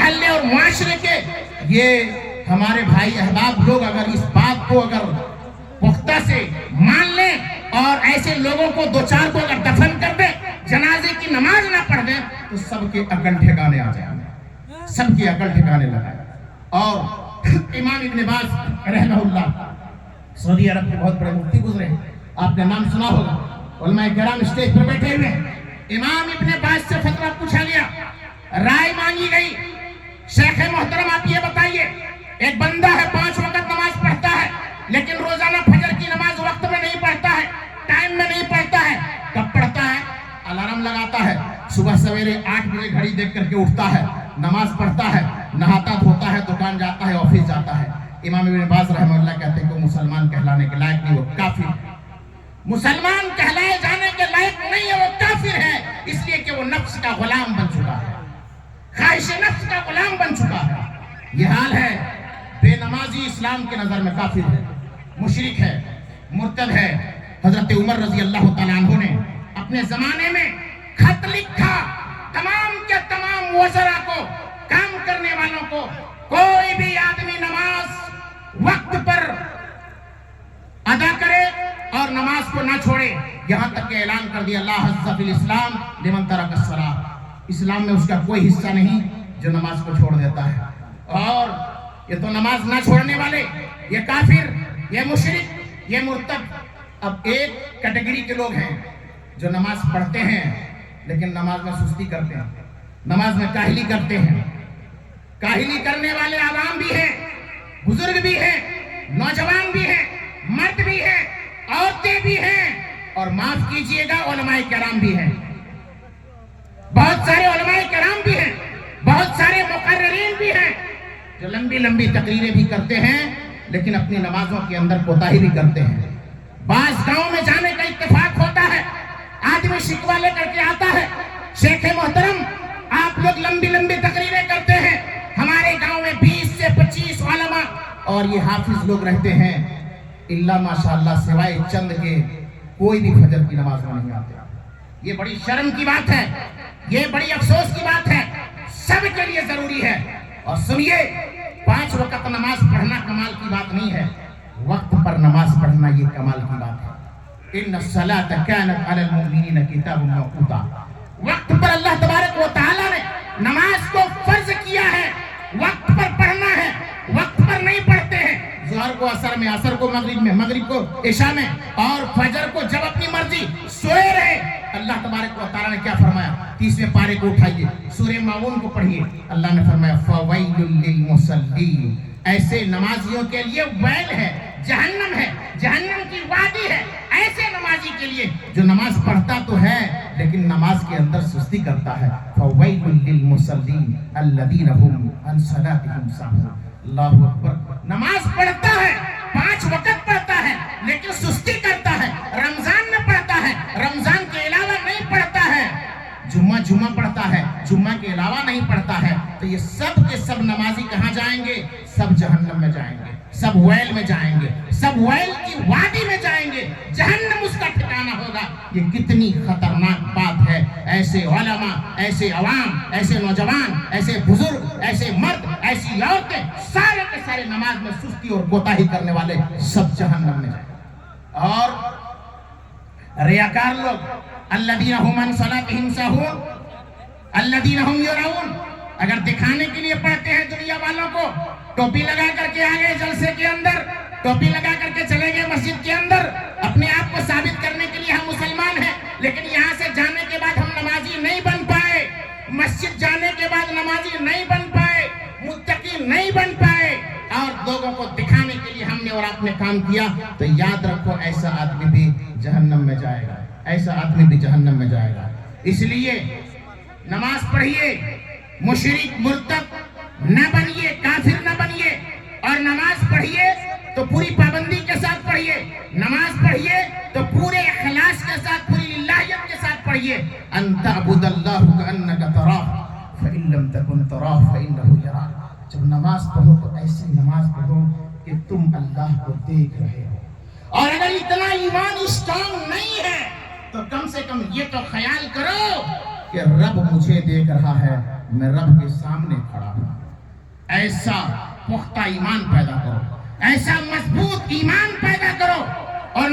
محلے اور معاشرے کے یہ ہمارے بھائی احباب لوگ اگر اس بات کو اگر پختہ سے مان لیں اور ایسے لوگوں کو دو چار کو اگر دفن کر دیں، جنازے کی نماز نہ پڑھ دیں، تو سب کے عقل ٹھکانے آ جائیں گے، سب کی عقل ٹھکانے لگائے۔ اور امام ابن باز رحمہ اللہ سعودی عرب کے بہت بڑے مفتی گزرے ہیں، آپ نے نام سنا ہوگا، علماء کرام اسٹیج پر بیٹھے ہوئے ہیں۔ امام ابن باز سے فتویٰ پوچھا گیا، رائے مانگی گئی، شیخ محترم آپ یہ بتائیے، ایک بندہ ہے 5 وقت نماز پڑھتا ہے لیکن روزانہ فجر کی نماز وقت میں نہیں پڑھتا ہے، ٹائم میں نہیں پڑھتا ہے، کب پڑھتا ہے؟ الارم لگاتا ہے، صبح سویرے 8 بجے گھڑی دیکھ کر کے اٹھتا ہے، نماز پڑھتا ہے، نہاتا دھوتا ہے، دکان جاتا ہے، آفس جاتا ہے۔ امام ابن باز رحمہ اللہ کہتے ہیں کہ وہ مسلمان کہلانے کے لائق نہیں، وہ کافر ہے۔ مسلمان کہلائے جانے کے لائق نہیں ہے، وہ کافر ہے، اس لیے کہ وہ نفس کا غلام بن چکا ہے، خواہش نفس کا غلام بن چکا ہے۔ یہ حال ہے، بے نمازی اسلام کے نظر میں کافر ہے، مشرک ہے، مرتد ہے۔ حضرت عمر رضی اللہ تعالیٰ عنہ نے اپنے زمانے میں خط لکھا تمام کے تمام وزراء کو، کام کرنے والوں کو، کوئی بھی آدمی نماز وقت پر ادا کرے اور نماز کو نہ چھوڑے، یہاں تک کہ اعلان کر دیا لا حظ فی الاسلام لمن ترک الصلاۃ، اسلام میں اس کا کوئی حصہ نہیں جو نماز کو چھوڑ دیتا ہے۔ اور یہ تو نماز نہ چھوڑنے والے، یہ کافر، یہ مشرک، یہ مرتد۔ اب ایک کیٹیگری کے لوگ ہیں جو نماز پڑھتے ہیں لیکن نماز میں سستی کرتے ہیں، نماز میں کاہلی کرتے ہیں۔ کاہلی کرنے والے عوام بھی ہیں، بزرگ بھی ہیں، نوجوان بھی ہیں، مرد بھی ہیں، عورتیں بھی ہیں، اور معاف کیجئے گا علماء کرام بھی ہیں۔ بہت سارے علماء کرام بھی ہیں، بہت سارے مقررین بھی ہیں جو لمبی لمبی تقریریں بھی کرتے ہیں لیکن اپنی نمازوں کے اندر کوتاہی بھی کرتے ہیں۔ بعض گاؤں میں جانے کا اتفاق ہوتا ہے، آدمی شکوہ لے کر کے آتا ہے، شیخ محترم آپ لوگ لمبی لمبی تقریریں کرتے ہیں، ہمارے گاؤں میں 20 سے 25 علماء اور یہ حافظ لوگ رہتے ہیں، اللہ ماشاءاللہ سوائے چند کے کوئی بھی فجر کی نماز میں نہیں آتے۔ یہ بڑی شرم کی بات ہے، یہ بڑی افسوس کی بات ہے، سب کے لیے ضروری ہے۔ اور سنیے، 5 وقت نماز پڑھنا کمال کی بات نہیں ہے، وقت پر نماز پڑھنا یہ کمال کی بات ہے۔ ان الصلاۃ کانت علی المؤمنین کتابا موقوتا، وقت پر اللہ تبارک و تعالی نے نماز کو فرض کیا ہے، وقت پر پڑھنا ہے، وقت پر نہیں پڑھتے ہیں، ظہر کو عصر میں، عصر کو مغرب میں، مغرب کو عشاء میں، اور فجر کو جب اپنی مرضی سوئے رہے۔ اللہ تبارک و تعالی نے کیا فرمایا؟ 30ویں پارے کو اٹھائیے، سورہ ماعون کو پڑھیے، اللہ نے فرمایا فویل للمصلین، ایسے نمازیوں کے لیے ویل ہے، جہنم ہے، جہنم کی وادی ہے ایسے نمازی کے لیے جو نماز پڑھتا تو ہے لیکن نماز کے اندر سستی کرتا ہے۔ فویل للمصلین الذین هم عن صلاتهم ساہون۔ اللہ اکبر، نماز پڑھتا ہے، 5 وقت پڑھتا ہے لیکن سستی کرتا ہے، رمضان میں پڑھتا ہے، رمضان کے علاوہ نہیں پڑھتا ہے، جمعہ پڑھتا ہے، جمعہ کے علاوہ نہیں پڑھتا ہے، تو یہ سب کے سب نمازی کہاں جائیں گے؟ سب جہنم میں جائیں گے، سب ویل میں جائیں گے، سب ویل کی وادی میں جائیں گے، جہنم اس کا ٹھکانہ ہوگا۔ یہ کتنی خطرناک بات ہے۔ ایسے علماء، ایسے عوام، ایسے نوجوان، ایسے بزرگ، ایسے مرد، ایسی عورتیں، سارے کے سارے نماز میں سستی اور کوتاہی کرنے والے سب جہنم میں جائیں گے۔ اور ریاکار لوگ الذین هم عن صلاتهم ساہون الذین هم یراؤون، اگر دکھانے کے لیے پڑھتے ہیں دنیا والوں کو، ٹوپی لگا کر کے آ گئے جلسے کے اندر، ٹوپی لگا کر کے چلے گئے مسجد کے اندر، اپنے آپ کو ثابت کرنے کے لیے ہم مسلمان ہیں، لیکن یہاں سے جانے کے بعد ہم نمازی نہیں بن پائے، مسجد جانے کے بعد نمازی نہیں بن پائے، متقی نہیں بن پائے، اور لوگوں کو دکھانے کے لیے ہم نے اور آپ نے کام کیا، تو یاد رکھو ایسا آدمی بھی جہنم میں جائے گا، ایسا آدمی بھی جہنم میں جائے گا۔ اس لیے نماز پڑھیے، مشرک مرتد نہ بنیے، کافر نہ بنیے، اور نماز پڑھیے تو پوری پابندی کے ساتھ پڑھیے، نماز پڑھیے تو پورے اخلاص کے ساتھ، پوری للہیت کے ساتھ پڑھیے۔ ان تعبد اللہ کانک تراہ فان لم تکن تراہ فانہ یراک، جب نماز پڑھو تو ایسی نماز پڑھو کہ تم اللہ کو دیکھ رہے ہو، اور اگر اتنا ایمان اسٹرانگ نہیں ہے تو کم سے کم یہ تو خیال کرو کہ رب مجھے دیکھ رہا ہے، میں رب کے سامنے کھڑا ہوں۔ ایسا پختہ ایمان پیدا کرو، ایسا مضبوط ایمان پیدا کرو اور